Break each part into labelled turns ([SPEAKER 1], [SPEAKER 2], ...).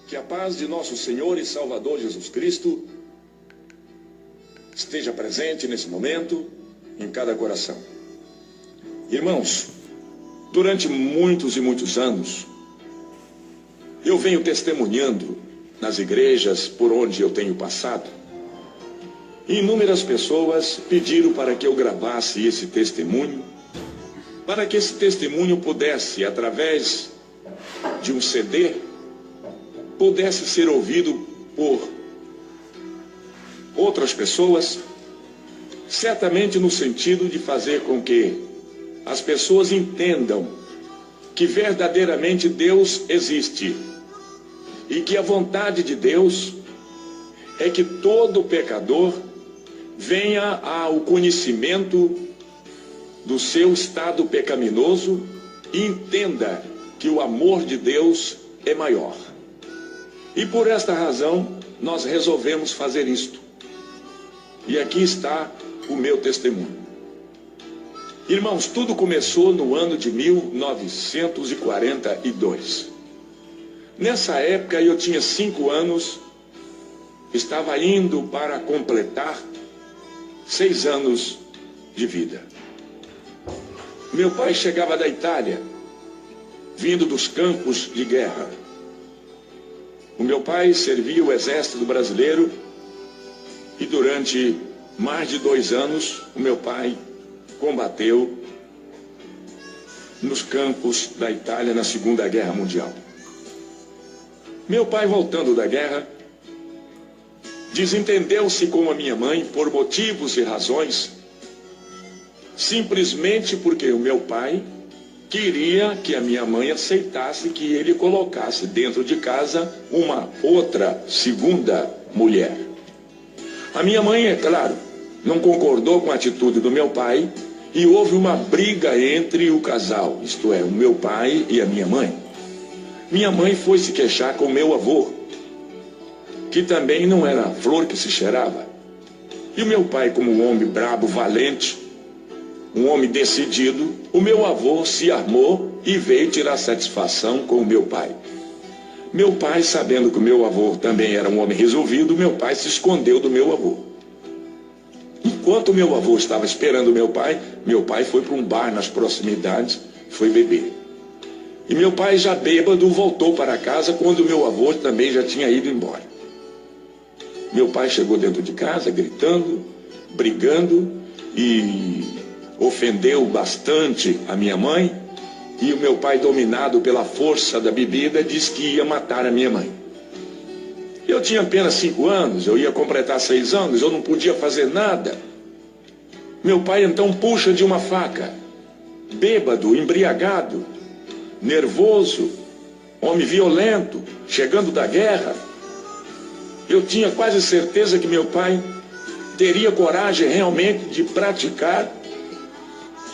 [SPEAKER 1] Que a paz de nosso Senhor e Salvador Jesus Cristo esteja presente nesse momento em cada coração. Irmãos, durante muitos e muitos anos, eu venho testemunhando nas igrejas por onde eu tenho passado. E inúmeras pessoas pediram para que eu gravasse esse testemunho, para que esse testemunho pudesse, através de um CD, pudesse ser ouvido por outras pessoas, certamente no sentido de fazer com que as pessoas entendam que verdadeiramente Deus existe e que a vontade de Deus é que todo pecador venha ao conhecimento do seu estado pecaminoso e entenda que o amor de Deus é maior. E por esta razão, nós resolvemos fazer isto. E aqui está o meu testemunho. Irmãos, tudo começou no ano de 1942. Nessa época eu tinha 5 anos, estava indo para completar 6 anos de vida. Meu pai chegava da Itália, vindo dos campos de guerra. O meu pai servia o exército brasileiro e durante mais de 2 anos o meu pai combateu nos campos da Itália na Segunda Guerra Mundial. Meu pai, voltando da guerra, desentendeu-se com a minha mãe por motivos e razões, simplesmente porque o meu pai queria que a minha mãe aceitasse que ele colocasse dentro de casa uma outra segunda mulher. A minha mãe, é claro, não concordou com a atitude do meu pai e houve uma briga entre o casal, isto é, o meu pai e a minha mãe. Minha mãe foi se queixar com meu avô, que também não era flor que se cheirava. E o meu pai, como um homem brabo, valente, um homem decidido, o meu avô se armou e veio tirar satisfação com o meu pai. Meu pai, sabendo que o meu avô também era um homem resolvido, meu pai se escondeu do meu avô. Enquanto meu avô estava esperando meu pai foi para um bar nas proximidades, foi beber. E meu pai, já bêbado, voltou para casa quando meu avô também já tinha ido embora. Meu pai chegou dentro de casa gritando, brigando e ofendeu bastante a minha mãe, e o meu pai, dominado pela força da bebida, disse que ia matar a minha mãe. Eu tinha apenas 5 anos, eu ia completar 6 anos, eu não podia fazer nada. Meu pai então puxa de uma faca, bêbado, embriagado, nervoso, homem violento, chegando da guerra. Eu tinha quase certeza que meu pai teria coragem realmente de praticar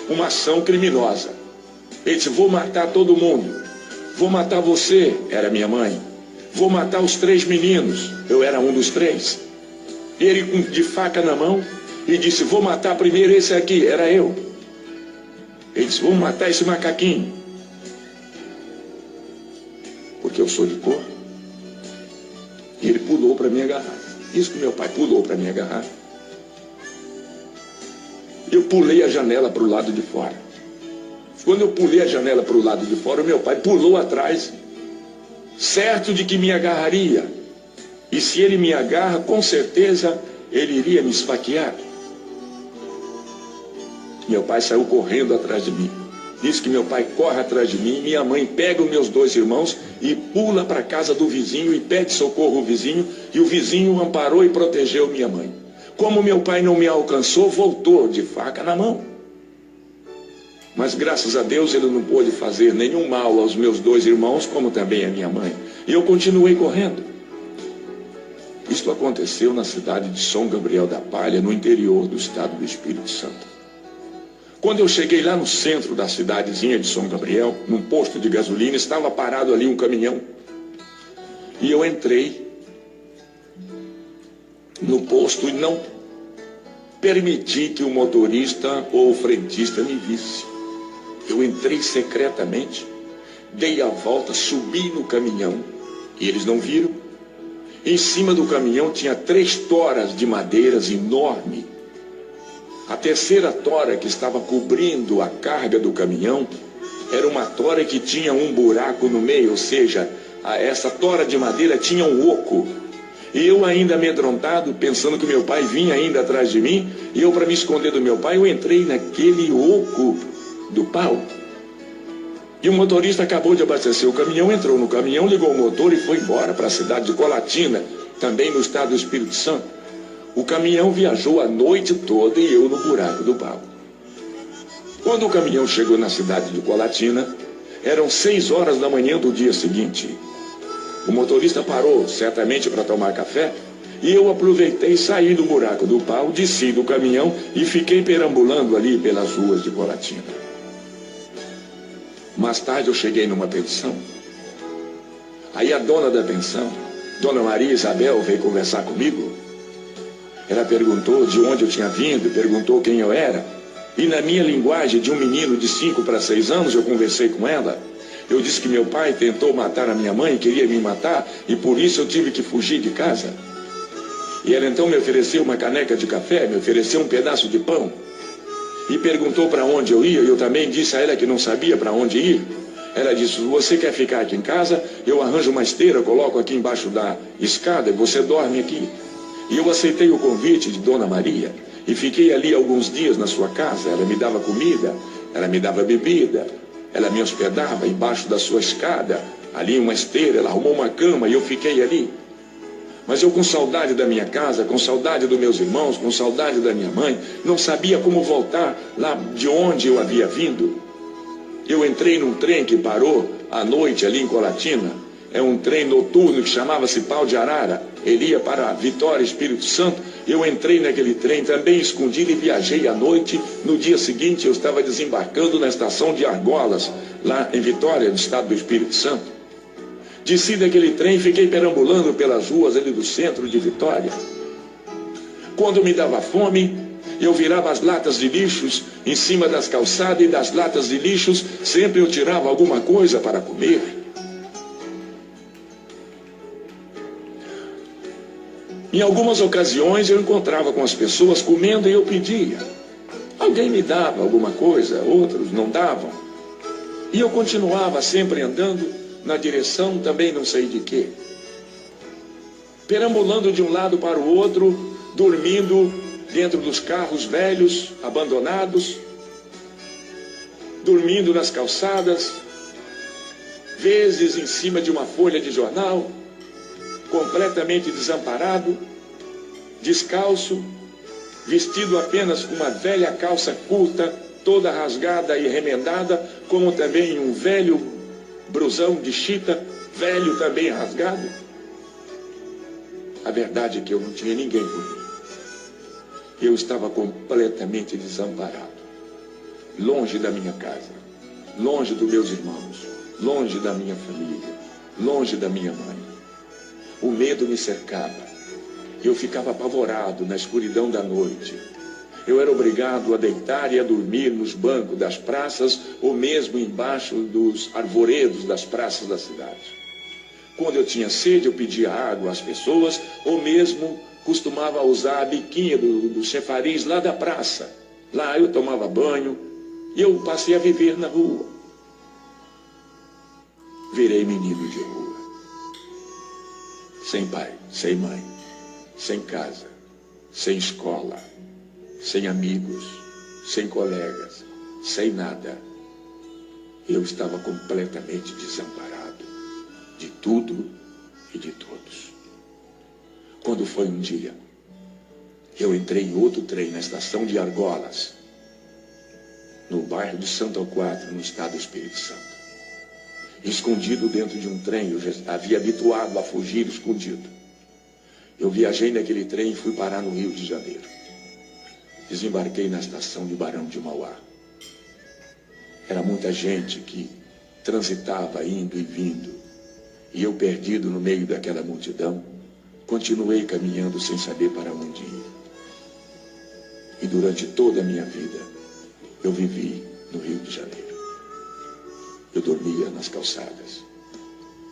[SPEAKER 1] uma ação criminosa. Ele disse: vou matar todo mundo, vou matar você, era minha mãe, vou matar os 3 meninos, eu era um dos 3. Ele de faca na mão e disse: vou matar primeiro esse aqui, era eu. Ele disse: vou matar esse macaquinho, porque eu sou de cor. E ele pulou para me agarrar. Isso que meu pai pulou para me agarrar. Eu pulei a janela para o lado de fora. Quando eu pulei a janela para o lado de fora, o meu pai pulou atrás, certo de que me agarraria. E se ele me agarra, com certeza ele iria me esfaquear. Meu pai saiu correndo atrás de mim. Diz que meu pai corre atrás de mim, minha mãe pega os meus 2 irmãos e pula para a casa do vizinho e pede socorro ao vizinho, e o vizinho amparou e protegeu minha mãe. Como meu pai não me alcançou, voltou de faca na mão. Mas graças a Deus ele não pôde fazer nenhum mal aos meus 2 irmãos, como também a minha mãe. E eu continuei correndo. Isto aconteceu na cidade de São Gabriel da Palha, no interior do estado do Espírito Santo. Quando eu cheguei lá no centro da cidadezinha de São Gabriel, num posto de gasolina, estava parado ali um caminhão. E eu entrei no posto e não permiti que o motorista ou o frentista me visse. Eu entrei secretamente, dei a volta, subi no caminhão E eles não viram. Em cima do caminhão tinha 3 toras de madeiras enormes. A terceira tora que estava cobrindo a carga do caminhão era uma tora que tinha um buraco no meio, ou seja, essa tora de madeira tinha um oco. E eu ainda amedrontado, pensando que meu pai vinha ainda atrás de mim, e eu, para me esconder do meu pai, eu entrei naquele oco do pau. E o motorista acabou de abastecer o caminhão, entrou no caminhão, ligou o motor e foi embora para a cidade de Colatina, também no estado do Espírito Santo. O caminhão viajou a noite toda e eu no buraco do pau. Quando o caminhão chegou na cidade de Colatina, eram 6 horas da manhã do dia seguinte. O motorista parou, certamente para tomar café, e eu aproveitei, saí do buraco do pau, desci do caminhão e fiquei perambulando ali pelas ruas de Colatina. Mais tarde eu cheguei numa pensão. Aí a dona da pensão, Dona Maria Isabel, veio conversar comigo. Ela perguntou de onde eu tinha vindo, perguntou quem eu era. E na minha linguagem de um menino de 5 para 6 anos, eu conversei com ela. Eu disse que meu pai tentou matar a minha mãe, queria me matar, e por isso eu tive que fugir de casa. E ela então me ofereceu uma caneca de café, me ofereceu um pedaço de pão. E perguntou para onde eu ia, e eu também disse a ela que não sabia para onde ir. Ela disse, você quer ficar aqui em casa? Eu arranjo uma esteira, coloco aqui embaixo da escada e você dorme aqui. E eu aceitei o convite de Dona Maria e fiquei ali alguns dias na sua casa. Ela me dava comida, ela me dava bebida, ela me hospedava embaixo da sua escada, ali em uma esteira, ela arrumou uma cama e eu fiquei ali. Mas eu, com saudade da minha casa, com saudade dos meus irmãos, com saudade da minha mãe, não sabia como voltar lá de onde eu havia vindo. Eu entrei num trem que parou à noite ali em Colatina. É um trem noturno que chamava-se Pau de Arara. Ele ia para Vitória, Espírito Santo. Eu entrei naquele trem também escondido e viajei à noite. No dia seguinte eu estava desembarcando na estação de Argolas, lá em Vitória, no estado do Espírito Santo. Desci daquele trem e fiquei perambulando pelas ruas ali do centro de Vitória. Quando me dava fome, eu virava as latas de lixos em cima das calçadas, e das latas de lixos sempre eu tirava alguma coisa para comer. Em algumas ocasiões eu encontrava com as pessoas comendo e eu pedia. Alguém me dava alguma coisa, outros não davam. E eu continuava sempre andando na direção também não sei de quê. Perambulando de um lado para o outro, dormindo dentro dos carros velhos, abandonados, dormindo nas calçadas, vezes em cima de uma folha de jornal, completamente desamparado, descalço, vestido apenas com uma velha calça curta, toda rasgada e remendada, como também um velho brusão de chita, velho também rasgado. A verdade é que eu não tinha ninguém por mim. Eu estava completamente desamparado, longe da minha casa, longe dos meus irmãos, longe da minha família, longe da minha mãe. O medo me cercava. Eu ficava apavorado na escuridão da noite. Eu era obrigado a deitar e a dormir nos bancos das praças ou mesmo embaixo dos arvoredos das praças da cidade. Quando eu tinha sede, eu pedia água às pessoas ou mesmo costumava usar a biquinha do chafariz lá da praça. Lá eu tomava banho e eu passei a viver na rua. Virei menino de rua. Sem pai, sem mãe, sem casa, sem escola, sem amigos, sem colegas, sem nada. Eu estava completamente desamparado de tudo e de todos. Quando foi um dia, eu entrei em outro trem na estação de Argolas, no bairro de Santo Alquatra, no estado do Espírito Santo. Escondido dentro de um trem, eu já havia habituado a fugir escondido. Eu viajei naquele trem e fui parar no Rio de Janeiro. Desembarquei na estação de Barão de Mauá. Era muita gente que transitava indo e vindo. E eu, perdido no meio daquela multidão, continuei caminhando sem saber para onde ir. E durante toda a minha vida, eu vivi no Rio de Janeiro. Eu dormia nas calçadas.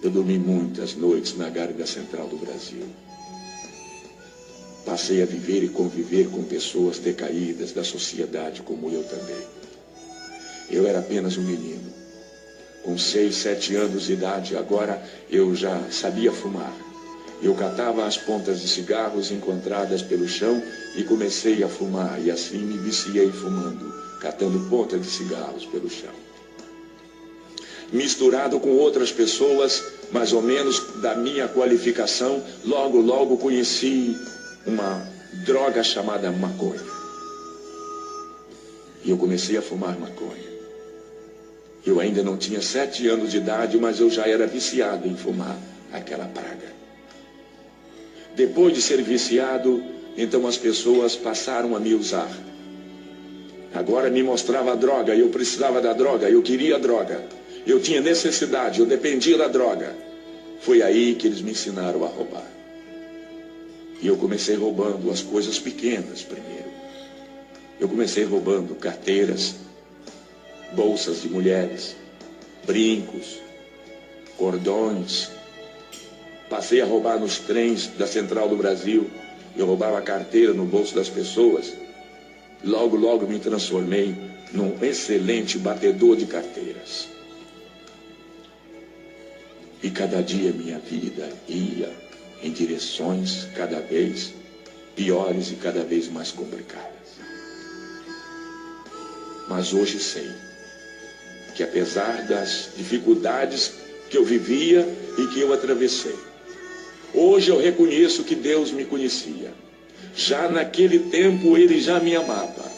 [SPEAKER 1] Eu dormi muitas noites na Gárgua Central do Brasil. Passei a viver e conviver com pessoas decaídas da sociedade, como eu também. Eu era apenas um menino. Com 6, 7 anos de idade, agora eu já sabia fumar. Eu catava as pontas de cigarros encontradas pelo chão e comecei a fumar, e assim me viciei fumando, catando pontas de cigarros pelo chão. Misturado com outras pessoas, mais ou menos da minha qualificação, logo conheci uma droga chamada maconha. E eu comecei a fumar maconha. Eu ainda não tinha 7 anos de idade, mas eu já era viciado em fumar aquela praga. Depois de ser viciado, então as pessoas passaram a me usar. Agora me mostrava a droga, eu precisava da droga, eu queria a droga. Eu tinha necessidade, eu dependia da droga. Foi aí que eles me ensinaram a roubar. E eu comecei roubando as coisas pequenas primeiro. Eu comecei roubando carteiras, bolsas de mulheres, brincos, cordões. Passei a roubar nos trens da Central do Brasil. Eu roubava a carteira no bolso das pessoas. Logo me transformei num excelente batedor de carteiras. E cada dia minha vida ia em direções cada vez piores e cada vez mais complicadas. Mas hoje sei que apesar das dificuldades que eu vivia e que eu atravessei, hoje eu reconheço que Deus me conhecia. Já naquele tempo Ele já me amava.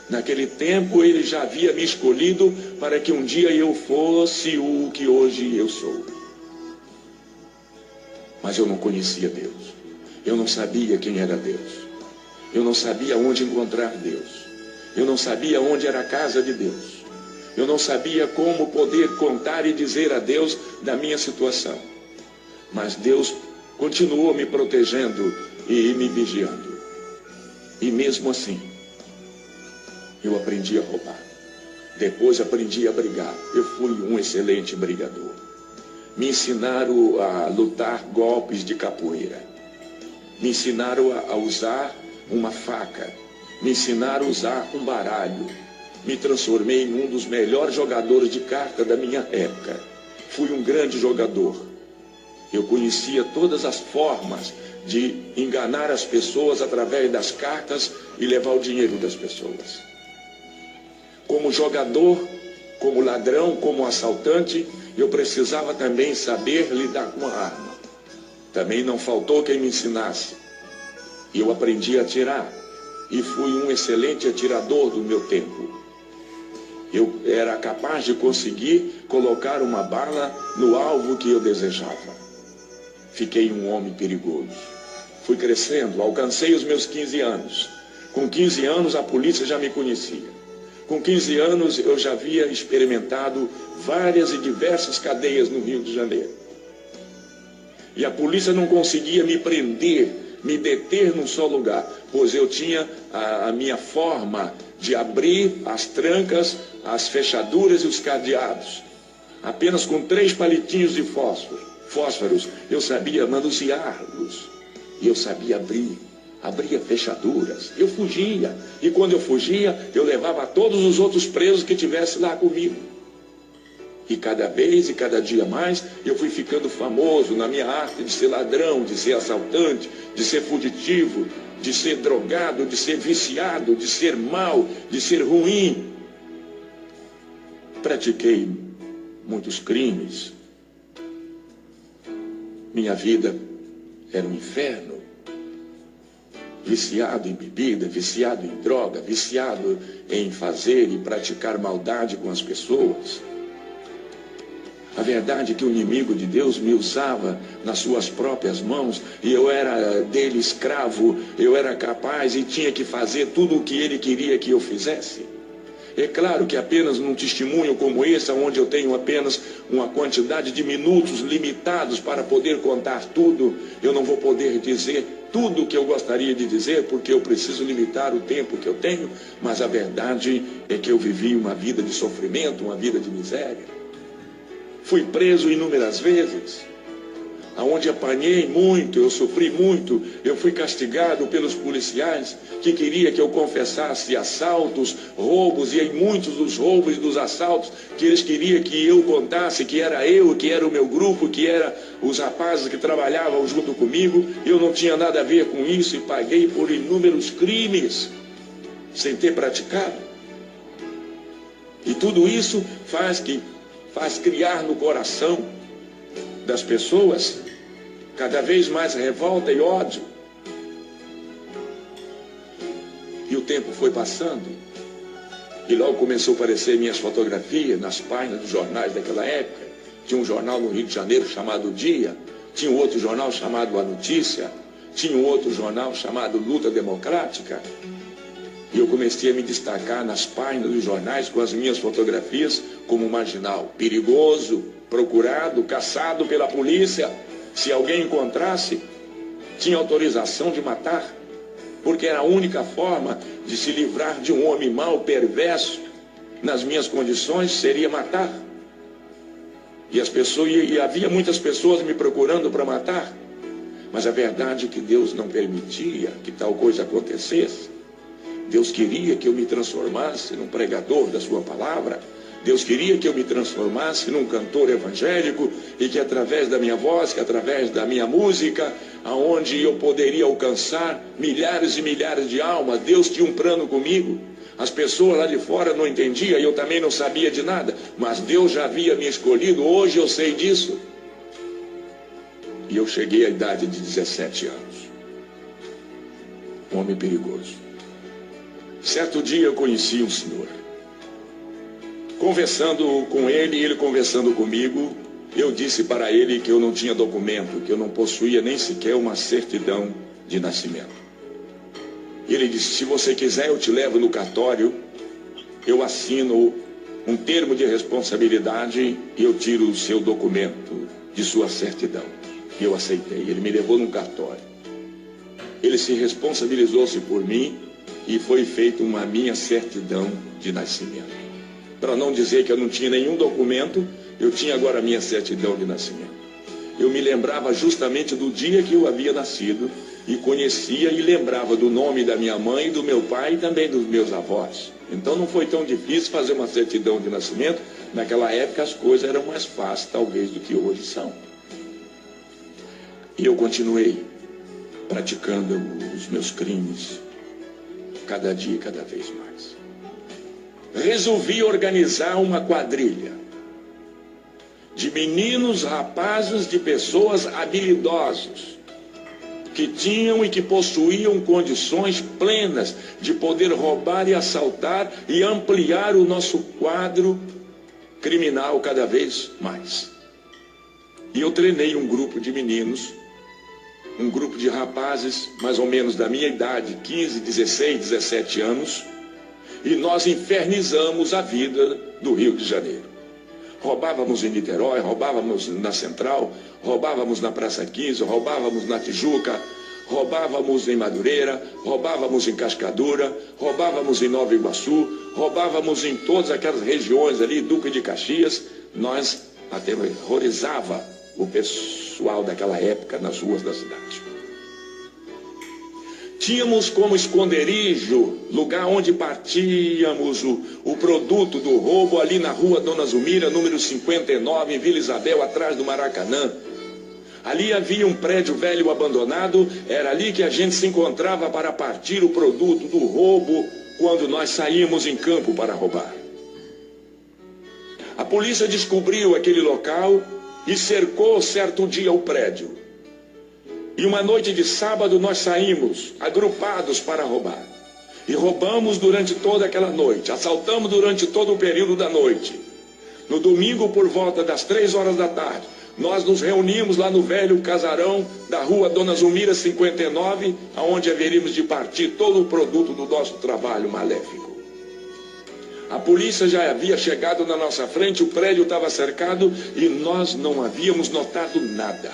[SPEAKER 1] Naquele tempo Ele já havia me escolhido para que um dia eu fosse o que hoje eu sou. Mas eu não conhecia Deus. Eu não sabia quem era Deus. Eu não sabia onde encontrar Deus. Eu não sabia onde era a casa de Deus. Eu não sabia como poder contar e dizer a Deus da minha situação. Mas Deus continuou me protegendo e me vigiando. E mesmo assim, eu aprendi a roubar. Depois aprendi a brigar. Eu fui um excelente brigador. Me ensinaram a lutar golpes de capoeira. Me ensinaram a usar uma faca. Me ensinaram a usar um baralho. Me transformei em um dos melhores jogadores de carta da minha época. Fui um grande jogador. Eu conhecia todas as formas de enganar as pessoas através das cartas e levar o dinheiro das pessoas. Como jogador, como ladrão, como assaltante, eu precisava também saber lidar com a arma. Também não faltou quem me ensinasse. Eu aprendi a atirar e fui um excelente atirador do meu tempo. Eu era capaz de conseguir colocar uma bala no alvo que eu desejava. Fiquei um homem perigoso. Fui crescendo, alcancei os meus 15 anos. Com 15 anos a polícia já me conhecia. Com 15 anos eu já havia experimentado várias e diversas cadeias no Rio de Janeiro. E a polícia não conseguia me prender, me deter num só lugar, pois eu tinha a minha forma de abrir as trancas, as fechaduras e os cadeados. Apenas com 3 palitinhos de fósforos, eu sabia manuseá-los. E eu sabia abria fechaduras. Eu fugia. E quando eu fugia, eu levava todos os outros presos que tivessem lá comigo. E cada vez e cada dia mais, eu fui ficando famoso na minha arte de ser ladrão, de ser assaltante, de ser fugitivo, de ser drogado, de ser viciado, de ser mau, de ser ruim. Pratiquei muitos crimes. Minha vida era um inferno. Viciado em bebida, viciado em droga, viciado em fazer e praticar maldade com as pessoas. A verdade é que o inimigo de Deus me usava nas suas próprias mãos e eu era dele escravo, eu era capaz e tinha que fazer tudo o que ele queria que eu fizesse. É claro que apenas num testemunho como esse, onde eu tenho apenas uma quantidade de minutos limitados para poder contar tudo, eu não vou poder dizer tudo o que eu gostaria de dizer, porque eu preciso limitar o tempo que eu tenho, mas a verdade é que eu vivi uma vida de sofrimento, uma vida de miséria. fui preso inúmeras vezes, aonde apanhei muito, eu sofri muito, eu fui castigado pelos policiais que queria que eu confessasse assaltos, roubos, e em muitos dos roubos e dos assaltos que eles queriam que eu contasse que era eu, que era o meu grupo, que era os rapazes que trabalhavam junto comigo. Eu não tinha nada a ver com isso e paguei por inúmeros crimes sem ter praticado. E tudo isso faz criar no coração das pessoas cada vez mais revolta e ódio. E o tempo foi passando, e logo começou a aparecer minhas fotografias nas páginas dos jornais daquela época. Tinha um jornal no Rio de Janeiro chamado O Dia, tinha um outro jornal chamado A Notícia, tinha um outro jornal chamado Luta Democrática. E eu comecei a me destacar nas páginas dos jornais com as minhas fotografias como marginal, perigoso, procurado, caçado pela polícia. Se alguém encontrasse, tinha autorização de matar, porque era a única forma de se livrar de um homem mau, perverso, nas minhas condições, seria matar. E havia muitas pessoas me procurando para matar, mas a verdade é que Deus não permitia que tal coisa acontecesse. Deus queria que eu me transformasse num pregador da sua palavra. Deus queria que eu me transformasse num cantor evangélico, e que através da minha voz, que através da minha música, aonde eu poderia alcançar milhares e milhares de almas. Deus tinha um plano comigo. As pessoas lá de fora não entendiam, e eu também não sabia de nada, mas Deus já havia me escolhido. Hoje eu sei disso. E eu cheguei à idade de 17 anos. Um homem perigoso. Certo dia eu conheci um senhor. Conversando com ele, ele conversando comigo, eu disse para ele que eu não tinha documento, que eu não possuía nem sequer uma certidão de nascimento. Ele disse: se você quiser, eu te levo no cartório, eu assino um termo de responsabilidade e eu tiro o seu documento de sua certidão. E eu aceitei. Ele me levou num cartório. Ele se responsabilizou-se por mim e foi feita uma minha certidão de nascimento. Para não dizer que eu não tinha nenhum documento, eu tinha agora a minha certidão de nascimento. Eu me lembrava justamente do dia que eu havia nascido, e conhecia e lembrava do nome da minha mãe, do meu pai e também dos meus avós. Então não foi tão difícil fazer uma certidão de nascimento. Naquela época as coisas eram mais fáceis, talvez, do que hoje são. E eu continuei praticando os meus crimes, cada dia e cada vez mais. Resolvi organizar uma quadrilha de meninos, rapazes, de pessoas habilidosos, que tinham e que possuíam condições plenas de poder roubar e assaltar e ampliar o nosso quadro criminal cada vez mais. E eu treinei um grupo de meninos, um grupo de rapazes mais ou menos da minha idade, 15, 16, 17 anos, e nós infernizamos a vida do Rio de Janeiro. Roubávamos em Niterói, roubávamos na Central, roubávamos na Praça 15, roubávamos na Tijuca, roubávamos em Madureira, roubávamos em Cascadura, roubávamos em Nova Iguaçu, roubávamos em todas aquelas regiões ali, Duque de Caxias. Nós aterrorizava o pessoal daquela época nas ruas da cidade. Tínhamos como esconderijo, lugar onde partíamos o produto do roubo, ali na rua Dona Zumira, número 59, em Vila Isabel, atrás do Maracanã. Ali havia um prédio velho abandonado, era ali que a gente se encontrava para partir o produto do roubo, quando nós saímos em campo para roubar. A polícia descobriu aquele local e cercou certo dia o prédio. E uma noite de sábado nós saímos agrupados para roubar. E roubamos durante toda aquela noite, assaltamos durante todo o período da noite. No domingo, por volta das 3 horas da tarde, nós nos reunimos lá no velho casarão da rua Dona Zumira 59, aonde haveríamos de partir todo o produto do nosso trabalho maléfico. A polícia já havia chegado na nossa frente, o prédio estava cercado e nós não havíamos notado nada.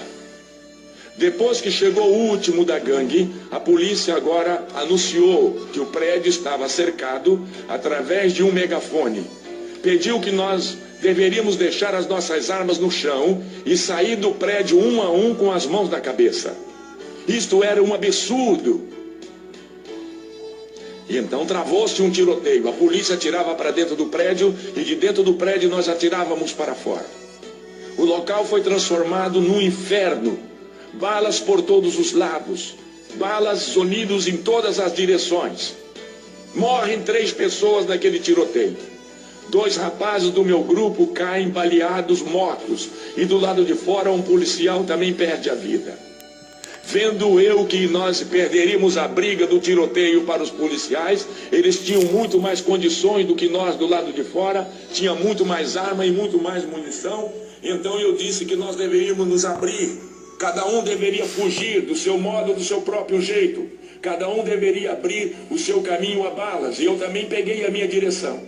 [SPEAKER 1] Depois que chegou o último da gangue, a polícia agora anunciou que o prédio estava cercado através de um megafone. Pediu que nós deveríamos deixar as nossas armas no chão e sair do prédio um a um com as mãos na cabeça. Isto era um absurdo. E então travou-se um tiroteio. A polícia atirava para dentro do prédio e de dentro do prédio nós atirávamos para fora. O local foi transformado num inferno. Balas por todos os lados. Balas zunidos em todas as direções. Morrem 3 pessoas naquele tiroteio. 2 rapazes do meu grupo caem baleados, mortos. E do lado de fora um policial também perde a vida. Vendo eu que nós perderíamos a briga do tiroteio para os policiais, eles tinham muito mais condições do que nós do lado de fora, tinha muito mais arma e muito mais munição. Então eu disse que nós deveríamos nos abrir. Cada um deveria fugir do seu modo, do seu próprio jeito. Cada um deveria abrir o seu caminho a balas. E eu também peguei a minha direção.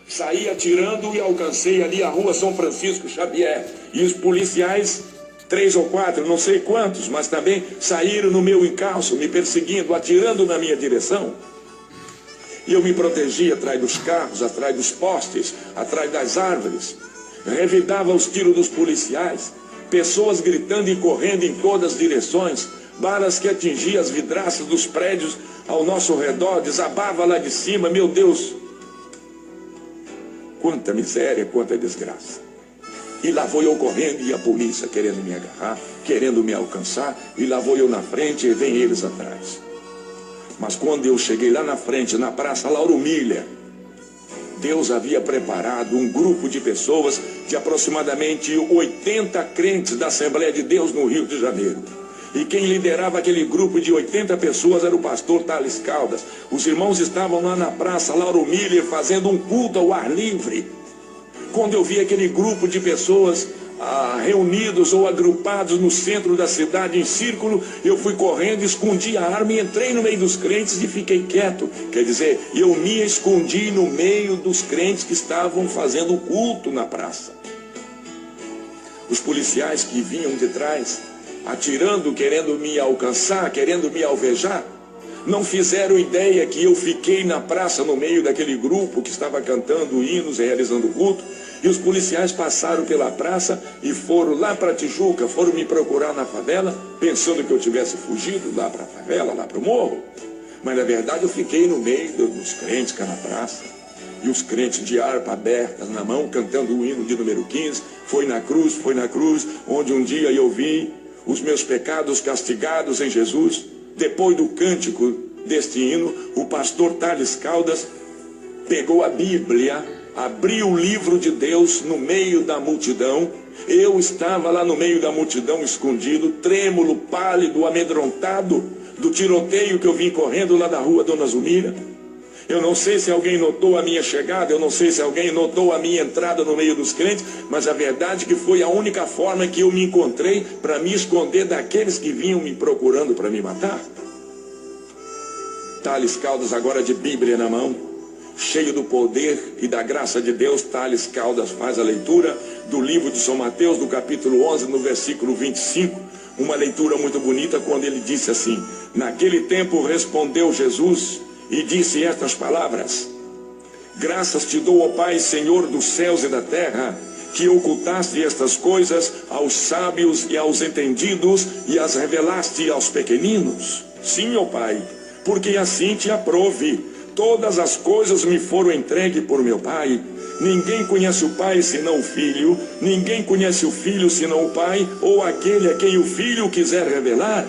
[SPEAKER 1] Saí atirando e alcancei ali a rua São Francisco Xavier. E os policiais, 3 ou 4, não sei quantos, mas também saíram no meu encalço, me perseguindo, atirando na minha direção. E eu me protegi atrás dos carros, atrás dos postes, atrás das árvores. Revidava os tiros dos policiais. Pessoas gritando e correndo em todas as direções. Balas que atingiam as vidraças dos prédios ao nosso redor. Desabava lá de cima, meu Deus. Quanta miséria, quanta desgraça. E lá vou eu correndo e a polícia querendo me agarrar, querendo me alcançar. E lá vou eu na frente e vem eles atrás. Mas quando eu cheguei lá na frente, na Praça Lauro Miller, Deus havia preparado um grupo de pessoas, de aproximadamente 80 crentes da Assembleia de Deus no Rio de Janeiro. E quem liderava aquele grupo de 80 pessoas era o pastor Thales Caldas. Os irmãos estavam lá na Praça Lauro Miller fazendo um culto ao ar livre. Quando eu vi aquele grupo de pessoas reunidos ou agrupados no centro da cidade em círculo, eu fui correndo, escondi a arma e entrei no meio dos crentes e fiquei quieto. Quer dizer, eu me escondi no meio dos crentes que estavam fazendo culto na praça. Os policiais que vinham de trás, atirando, querendo me alcançar, querendo me alvejar, não fizeram ideia que eu fiquei na praça no meio daquele grupo que estava cantando hinos, realizando culto. E os policiais passaram pela praça e foram lá para Tijuca, foram me procurar na favela, pensando que eu tivesse fugido lá para a favela, lá para o morro. Mas na verdade eu fiquei no meio dos crentes cá na praça. E os crentes de harpa aberta na mão, cantando o hino de número 15, foi na cruz, onde um dia eu vi os meus pecados castigados em Jesus. Depois do cântico deste hino, o pastor Thales Caldas pegou a Bíblia, abriu o livro de Deus no meio da multidão. Eu estava lá no meio da multidão, escondido, trêmulo, pálido, amedrontado do tiroteio que eu vim correndo lá da rua Dona Zumira. Eu não sei se alguém notou a minha chegada, eu não sei se alguém notou a minha entrada no meio dos crentes, mas a verdade é que foi a única forma que eu me encontrei para me esconder daqueles que vinham me procurando para me matar. Thales Caldas, agora de Bíblia na mão, cheio do poder e da graça de Deus, Thales Caldas faz a leitura do livro de São Mateus, do capítulo 11, no versículo 25, uma leitura muito bonita, quando ele disse assim: naquele tempo respondeu Jesus e disse estas palavras: graças te dou, ó Pai, Senhor dos céus e da terra, que ocultaste estas coisas aos sábios e aos entendidos e as revelaste aos pequeninos. Sim, ó Pai, porque assim te aprove. Todas as coisas me foram entregues por meu Pai. Ninguém conhece o Pai senão o Filho. Ninguém conhece o Filho senão o Pai, ou aquele a quem o Filho quiser revelar.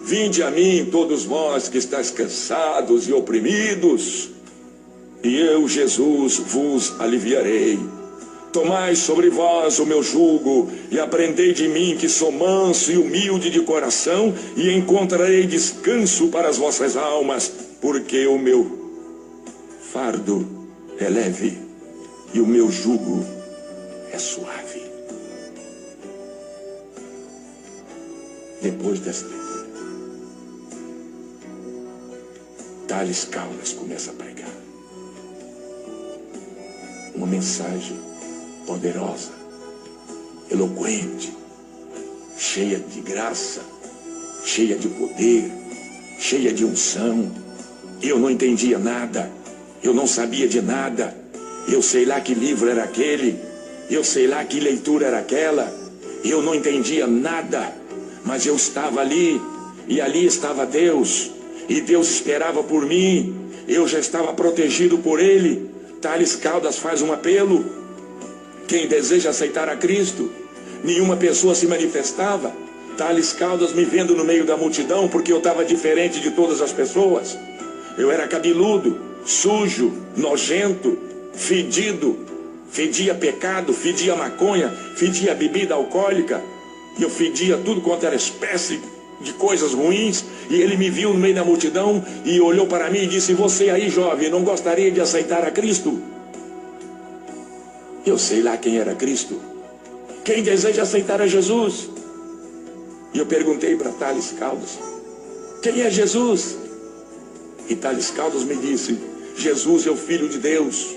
[SPEAKER 1] Vinde a mim, todos vós que estáis cansados e oprimidos, e eu, Jesus, vos aliviarei. Tomai sobre vós o meu jugo e aprendei de mim, que sou manso e humilde de coração, e encontrarei descanso para as vossas almas, porque o meu fardo é leve e o meu jugo é suave. Depois dessa leitura, Thales Caldas começa a pregar uma mensagem poderosa, eloquente, cheia de graça, cheia de poder, cheia de unção. Eu não entendia nada, eu não sabia de nada, Eu sei lá que livro era aquele, eu sei lá que leitura era aquela, eu não entendia nada, mas eu estava ali, e ali estava Deus, e Deus esperava por mim, eu já estava protegido por Ele. Tales Caldas faz um apelo: quem deseja aceitar a Cristo. Nenhuma pessoa se manifestava. Tales Caldas me vendo no meio da multidão, porque eu estava diferente de todas as pessoas. Eu era cabeludo, sujo, nojento, fedido, fedia pecado, fedia maconha, fedia bebida alcoólica, e eu fedia tudo quanto era espécie de coisas ruins. E ele me viu no meio da multidão e olhou para mim e disse: você aí, jovem, não gostaria de aceitar a Cristo? Eu sei lá quem era Cristo. Quem deseja aceitar a Jesus? E eu perguntei para Tales Caldas: quem é Jesus? E Tales Caldas me disse: Jesus é o Filho de Deus,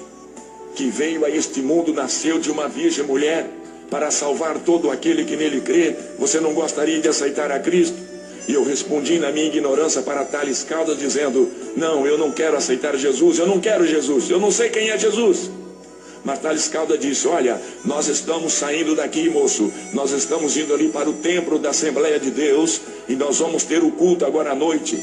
[SPEAKER 1] que veio a este mundo, nasceu de uma virgem mulher, para salvar todo aquele que nele crê. Você não gostaria de aceitar a Cristo? E eu respondi na minha ignorância para Tales Caldas, dizendo: não, eu não quero aceitar Jesus, eu não quero Jesus, eu não sei quem é Jesus. Mas Tales Caldas disse: olha, nós estamos saindo daqui, moço, nós estamos indo ali para o templo da Assembleia de Deus, e nós vamos ter o culto agora à noite.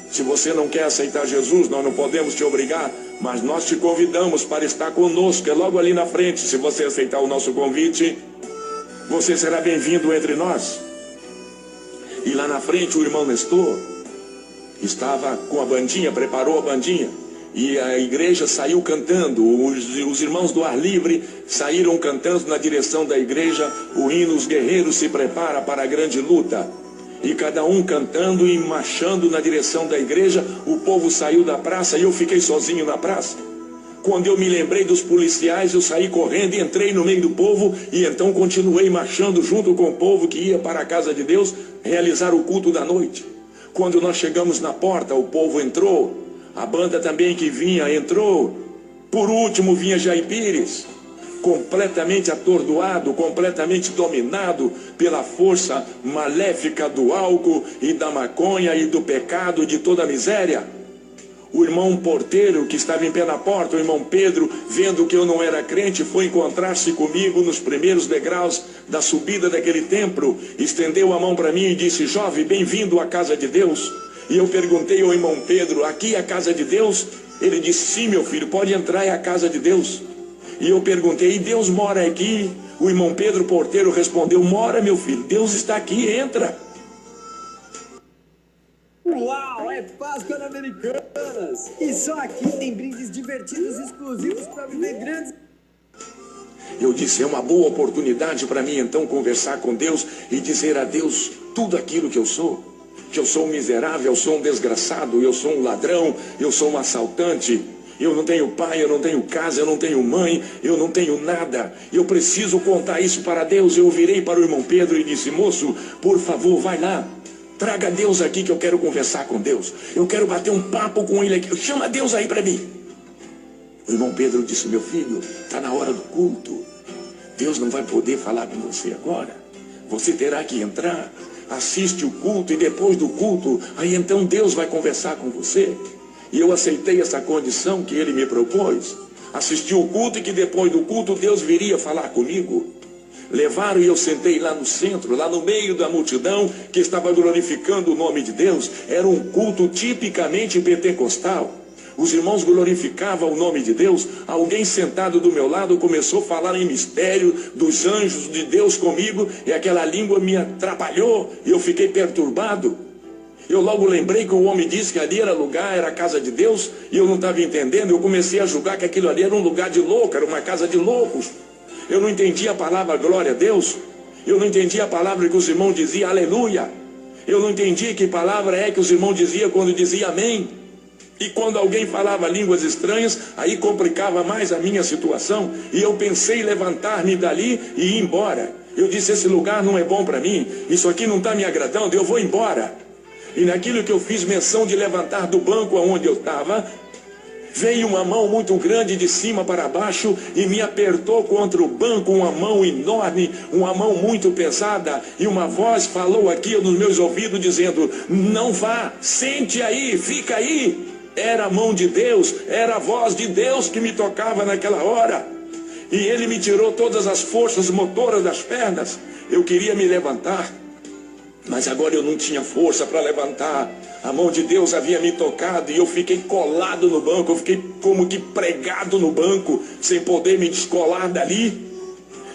[SPEAKER 1] Se você não quer aceitar Jesus, nós não podemos te obrigar, mas nós te convidamos para estar conosco, é logo ali na frente. Se você aceitar o nosso convite, você será bem-vindo entre nós. E lá na frente o irmão Nestor estava com a bandinha, preparou a bandinha, e a igreja saiu cantando. Os irmãos do ar livre saíram cantando na direção da igreja o hino Os Guerreiros se Preparam para a Grande Luta. E cada um cantando e marchando na direção da igreja. O povo saiu da praça e eu fiquei sozinho na praça. Quando eu me lembrei dos policiais, eu saí correndo e entrei no meio do povo, e então continuei marchando junto com o povo que ia para a casa de Deus realizar o culto da noite. Quando nós chegamos na porta, o povo entrou, a banda também que vinha entrou, por último vinha Jair Pires, completamente atordoado, completamente dominado pela força maléfica do álcool e da maconha e do pecado e de toda a miséria. O irmão porteiro que estava em pé na porta, o irmão Pedro, vendo que eu não era crente, foi encontrar-se comigo nos primeiros degraus da subida daquele templo, estendeu a mão para mim e disse: jovem, bem-vindo à casa de Deus. E eu perguntei ao irmão Pedro: aqui é a casa de Deus? Ele disse: sim, meu filho, pode entrar, é a casa de Deus. E eu perguntei: e Deus mora aqui? O irmão Pedro porteiro respondeu: mora, meu filho, Deus está aqui, entra.
[SPEAKER 2] Uau, é Páscoa na Americanas! E só aqui tem brindes divertidos exclusivos para viver grandes...
[SPEAKER 1] Eu disse: é uma boa oportunidade para mim então conversar com Deus e dizer a Deus tudo aquilo que eu sou. Que eu sou um miserável, eu sou um desgraçado, eu sou um ladrão, eu sou um assaltante. Eu não tenho pai, eu não tenho casa, eu não tenho mãe, eu não tenho nada. Eu preciso contar isso para Deus. Eu virei para o irmão Pedro e disse: moço, por favor, vai lá. Traga Deus aqui que eu quero conversar com Deus. Eu quero bater um papo com Ele aqui. Chama Deus aí para mim. O irmão Pedro disse: meu filho, está na hora do culto. Deus não vai poder falar com você agora. Você terá que entrar, assiste o culto, e depois do culto, aí então Deus vai conversar com você. E eu aceitei essa condição que ele me propôs. Assisti o culto e que depois do culto Deus viria falar comigo. Levaram e eu sentei lá no centro, lá no meio da multidão que estava glorificando o nome de Deus. Era um culto tipicamente pentecostal. Os irmãos glorificavam o nome de Deus. Alguém sentado do meu lado começou a falar em mistério dos anjos de Deus comigo, e aquela língua me atrapalhou e eu fiquei perturbado. Eu logo lembrei que o homem disse que ali era lugar, era a casa de Deus, e eu não estava entendendo. Eu comecei a julgar que aquilo ali era um lugar de louco, era uma casa de loucos. Eu não entendia a palavra glória a Deus. Eu não entendia a palavra que os irmãos diziam aleluia. Eu não entendia que palavra é que os irmãos diziam quando dizia amém. E quando alguém falava línguas estranhas, aí complicava mais a minha situação. E eu pensei em levantar-me dali e ir embora. Eu disse: esse lugar não é bom para mim, isso aqui não está me agradando, eu vou embora. E naquilo que eu fiz menção de levantar do banco onde eu estava, veio uma mão muito grande de cima para baixo e me apertou contra o banco, uma mão enorme, uma mão muito pesada, e uma voz falou aqui nos meus ouvidos dizendo: não vá, sente aí, fica aí. Era a mão de Deus, era a voz de Deus que me tocava naquela hora. E Ele me tirou todas as forças motoras das pernas. Eu queria me levantar, mas agora eu não tinha força para levantar. A mão de Deus havia me tocado e eu fiquei colado no banco. Eu fiquei como que pregado no banco, sem poder me descolar dali.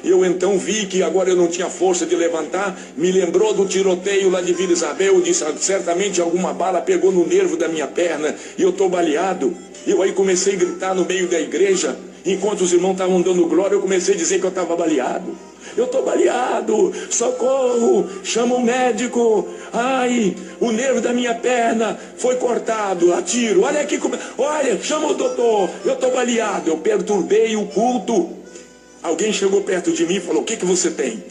[SPEAKER 1] Eu então vi que agora eu não tinha força de levantar. Me lembrou do tiroteio lá de Vila Isabel. Disse, certamente alguma bala pegou no nervo da minha perna e eu estou baleado. Eu aí comecei a gritar no meio da igreja. Enquanto os irmãos estavam dando glória, eu comecei a dizer que eu estava baleado. Eu estou baleado, socorro, chama o médico. Ai, o nervo da minha perna foi cortado a tiro. Olha aqui, olha, chama o doutor, eu estou baleado. Eu perturbei o culto. Alguém chegou perto de mim e falou, o que você tem?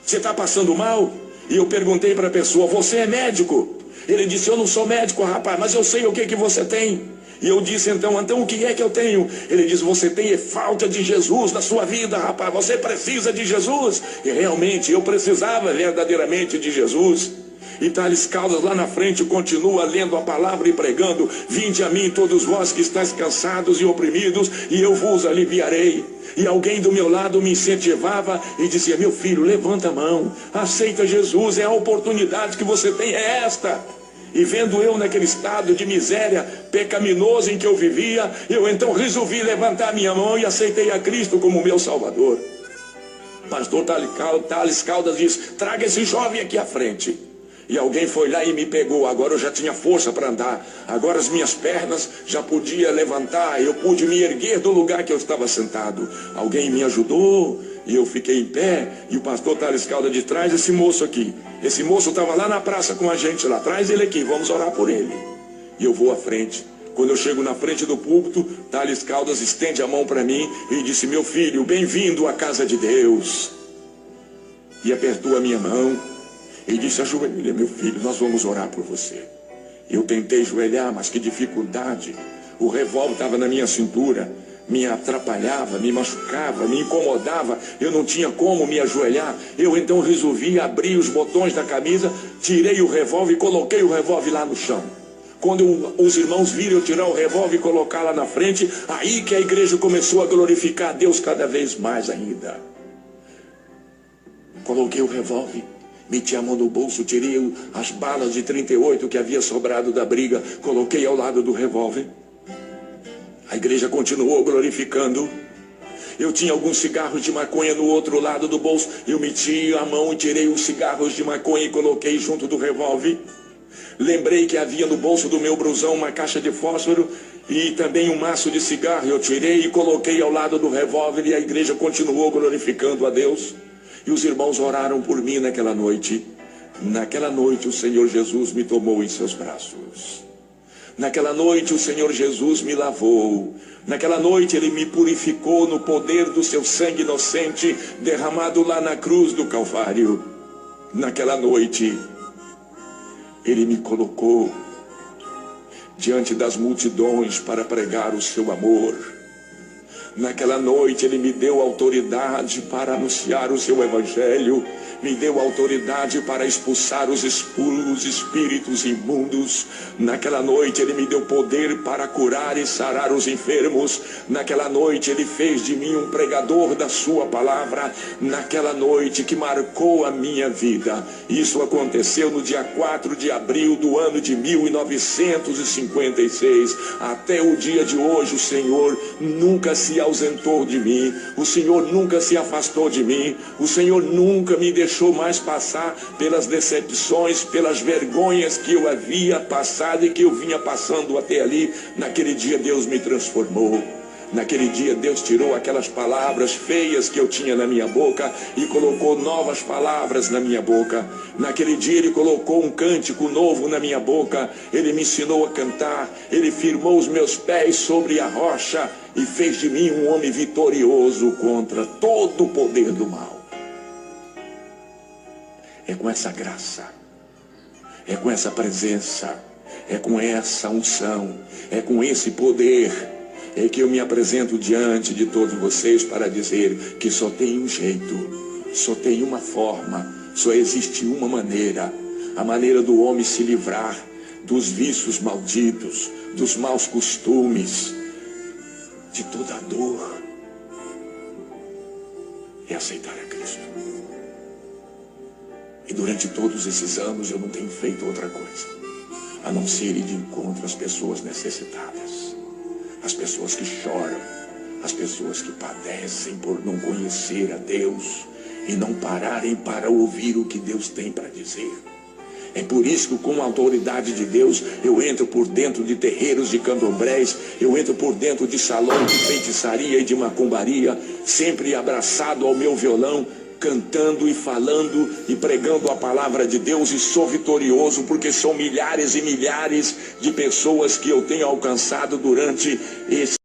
[SPEAKER 1] Você está passando mal? E eu perguntei para a pessoa, você é médico? Ele disse, eu não sou médico, rapaz, mas eu sei o que você tem. E eu disse, então o que é que eu tenho? Ele disse, você tem falta de Jesus na sua vida, rapaz, você precisa de Jesus. E realmente, eu precisava verdadeiramente de Jesus. E Thales Caldas lá na frente continua lendo a palavra e pregando, vinde a mim todos vós que estáis cansados e oprimidos, e eu vos aliviarei. E alguém do meu lado me incentivava e dizia, meu filho, levanta a mão, aceita Jesus, é a oportunidade que você tem, é esta. E vendo eu naquele estado de miséria pecaminoso em que eu vivia, eu então resolvi levantar minha mão e aceitei a Cristo como meu Salvador. Pastor Thales Caldas diz, traga esse jovem aqui à frente. E alguém foi lá e me pegou. Agora eu já tinha força para andar. Agora as minhas pernas já podia levantar. Eu pude me erguer do lugar que eu estava sentado. Alguém me ajudou e eu fiquei em pé. E o pastor Thales Caldas de trás, esse moço aqui. Esse moço estava lá na praça com a gente lá. Traz ele aqui, vamos orar por ele. E eu vou à frente. Quando eu chego na frente do púlpito, Thales Caldas estende a mão para mim e disse, meu filho, bem-vindo à casa de Deus. E apertou a minha mão. E disse, ajoelha, meu filho, nós vamos orar por você. Eu tentei ajoelhar, mas que dificuldade. O revólver estava na minha cintura, me atrapalhava, me machucava, me incomodava. Eu não tinha como me ajoelhar. Eu então resolvi abrir os botões da camisa, tirei o revólver e coloquei o revólver lá no chão. Quando os irmãos viram eu tirar o revólver e colocar lá na frente, aí que a igreja começou a glorificar a Deus cada vez mais ainda. Coloquei o revólver. Meti a mão no bolso, tirei as balas de 38 que havia sobrado da briga, coloquei ao lado do revólver. A igreja continuou glorificando. Eu tinha alguns cigarros de maconha no outro lado do bolso. Eu meti a mão e tirei os cigarros de maconha e coloquei junto do revólver. Lembrei que havia no bolso do meu blusão uma caixa de fósforo e também um maço de cigarro. Eu tirei e coloquei ao lado do revólver e a igreja continuou glorificando a Deus. E os irmãos oraram por mim naquela noite. Naquela noite o Senhor Jesus me tomou em seus braços. Naquela noite o Senhor Jesus me lavou. Naquela noite Ele me purificou no poder do seu sangue inocente derramado lá na cruz do Calvário. Naquela noite Ele me colocou diante das multidões para pregar o seu amor. Naquela noite Ele me deu autoridade para anunciar o seu evangelho, me deu autoridade para expulsar os espíritos imundos. Naquela noite Ele me deu poder para curar e sarar os enfermos. Naquela noite Ele fez de mim um pregador da sua palavra. Naquela noite que marcou a minha vida. Isso aconteceu no dia 4 de abril do ano de 1956. Até o dia de hoje o Senhor nunca se ausentou de mim. O Senhor nunca se afastou de mim. O Senhor nunca me deixou mais passar pelas decepções, pelas vergonhas que eu havia passado e que eu vinha passando até ali. Naquele dia Deus me transformou. Naquele dia Deus tirou aquelas palavras feias que eu tinha na minha boca e colocou novas palavras na minha boca. Naquele dia Ele colocou um cântico novo na minha boca. Ele me ensinou a cantar. Ele firmou os meus pés sobre a rocha e fez de mim um homem vitorioso contra todo o poder do mal. É com essa graça, é com essa presença, é com essa unção, é com esse poder, é que eu me apresento diante de todos vocês para dizer que só tem um jeito, só tem uma forma, só existe uma maneira, a maneira do homem se livrar dos vícios malditos, dos maus costumes, de toda a dor, é aceitar a Cristo. E durante todos esses anos eu não tenho feito outra coisa, a não ser ir de encontro às pessoas necessitadas, as pessoas que choram, as pessoas que padecem por não conhecer a Deus e não pararem para ouvir o que Deus tem para dizer. É por isso que, com a autoridade de Deus, eu entro por dentro de terreiros de candomblés, eu entro por dentro de salões de feitiçaria e de macumbaria, sempre abraçado ao meu violão, cantando e falando e pregando a palavra de Deus, e sou vitorioso, porque são milhares e milhares de pessoas que eu tenho alcançado durante esse